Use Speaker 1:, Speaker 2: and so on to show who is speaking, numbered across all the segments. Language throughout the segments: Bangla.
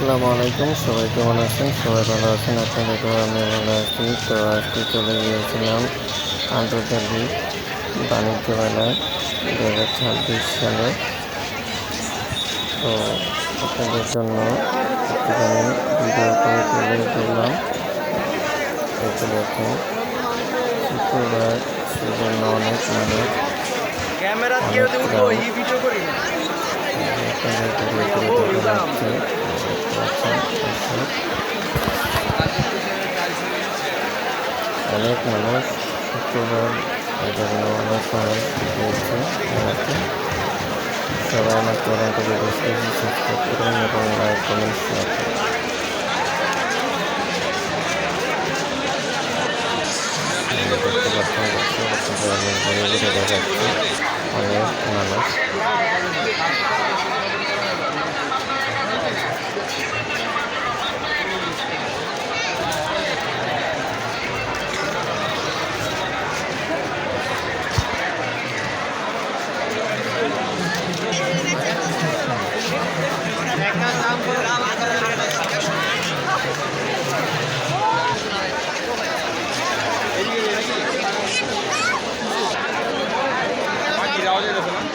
Speaker 1: আসসালামু আলাইকুম, সবাই কেমন আছেন? সবাই ভালো আছেন? আপনাদের তো আমি ভালো আছি। তো আজকে চলে গিয়েছিলাম আন্তর্জাতিক বাণিজ্য মেলায় 2026 সালে। তো আপনাদের জন্য একটুখানি ভিডিও করে তুলে ধরলাম। দেখতে দেখেন, শুক্রবার সেজন্য অনেক মানুষ, অনেক ক্রাউড। আপনাদের ঘুরে ঘুরে দেখানো হচ্ছে, দেখতে পাচ্ছেন দর্শক। অনেক মানুষ শুক্রবার, এই জন্য অনেক মানুষ গিয়েছে মেলাতে। সবাই আমার চ্যানেলটি বেশি বেশি সাবস্ক্রাইব করুন এবং লাইক কমেন্ট শেয়ার করুন। দেখতে পাচ্ছেন দর্শক, আপনাদের আমি ঘুরে ঘুরে দেখাচ্ছি অনেক মানুষ।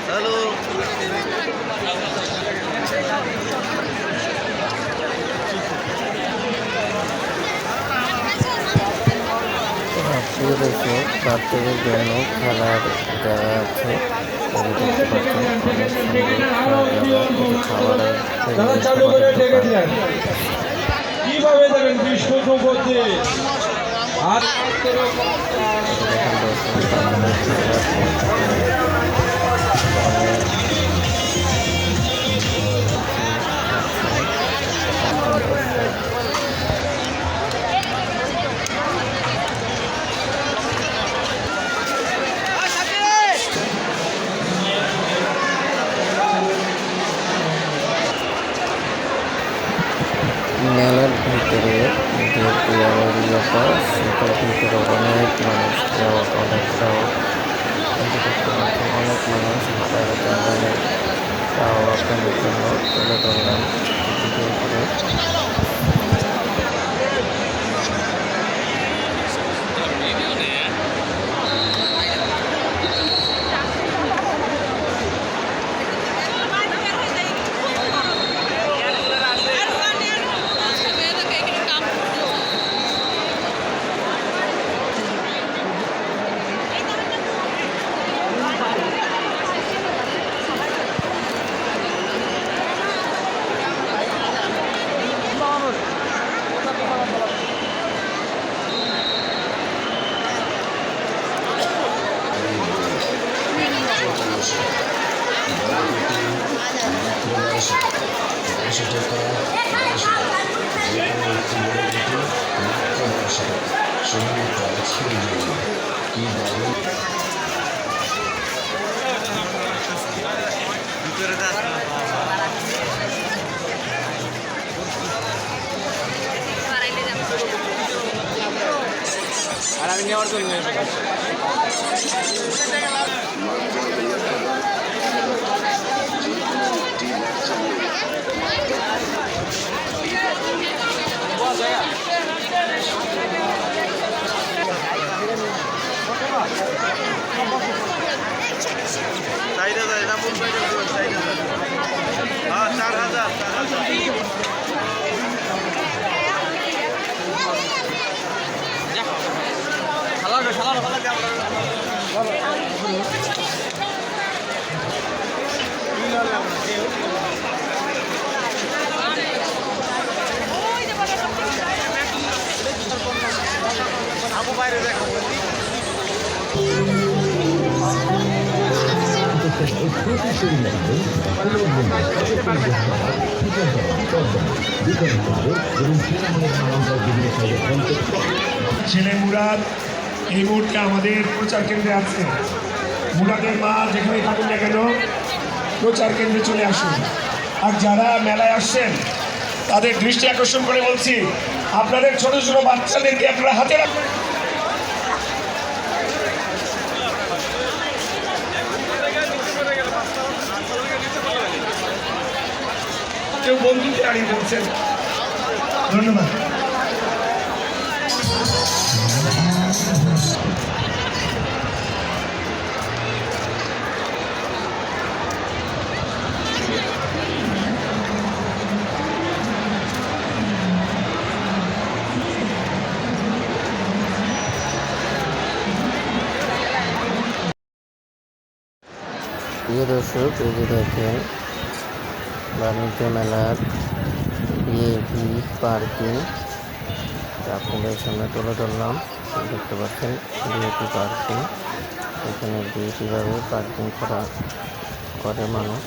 Speaker 2: হ্যালো,
Speaker 1: প্রিয় দর্শক, বাচ্চাদের জন্য খেলার জায়গা আছে। এই যে দেখতে পাচ্ছেন অনেক সুন্দর খেলার জায়গা, খাবারের দোকান।
Speaker 3: কিভাবে যাবেন বিস্কুট করতে আর
Speaker 1: দেখেন দর্শক, বাচ্চাদের খেলার অনেক মেলার ভিতরে যে এরিয়াটা, সেটার ভিতরে অনেক মানুষ, অনেক ক্রাউড। দেখতে পাচ্ছেন অনেক মানুষ হাঁটাহাঁটি জায়গায়। তাও আপনাদের জন্য তুলে ধরলাম ভিডিও করে।
Speaker 2: আর আমি নেওয়ার জন্য হ্যাঁ 4000 আবু বাইরে দেখো
Speaker 3: ছেলে মুরাদ এই মুহূর্তে আমাদের প্রচার কেন্দ্রে আছে। মুরাদের মা যেখানে থাকুন না কেন, প্রচার কেন্দ্রে চলে আসুন। আর যারা মেলায় আসছেন তাদের দৃষ্টি আকর্ষণ করে বলছি, আপনাদের ছোট ছোট বাচ্চাদেরকে আপনারা হাতে রাখুন। কেউ বন্ধুকে দাঁড়িয়ে বলছেন ধন্যবাদ।
Speaker 1: প্রিয় দর্শক, এই যে দেখেন বাণিজ্য মেলার ভিআইপি পার্কিং আপনাদের সামনে তুলে ধরলাম। দেখতে পাচ্ছেন ভিআইপি পার্কিং, এখানে ভিআইপিভাবে পার্কিং করে মানুষ।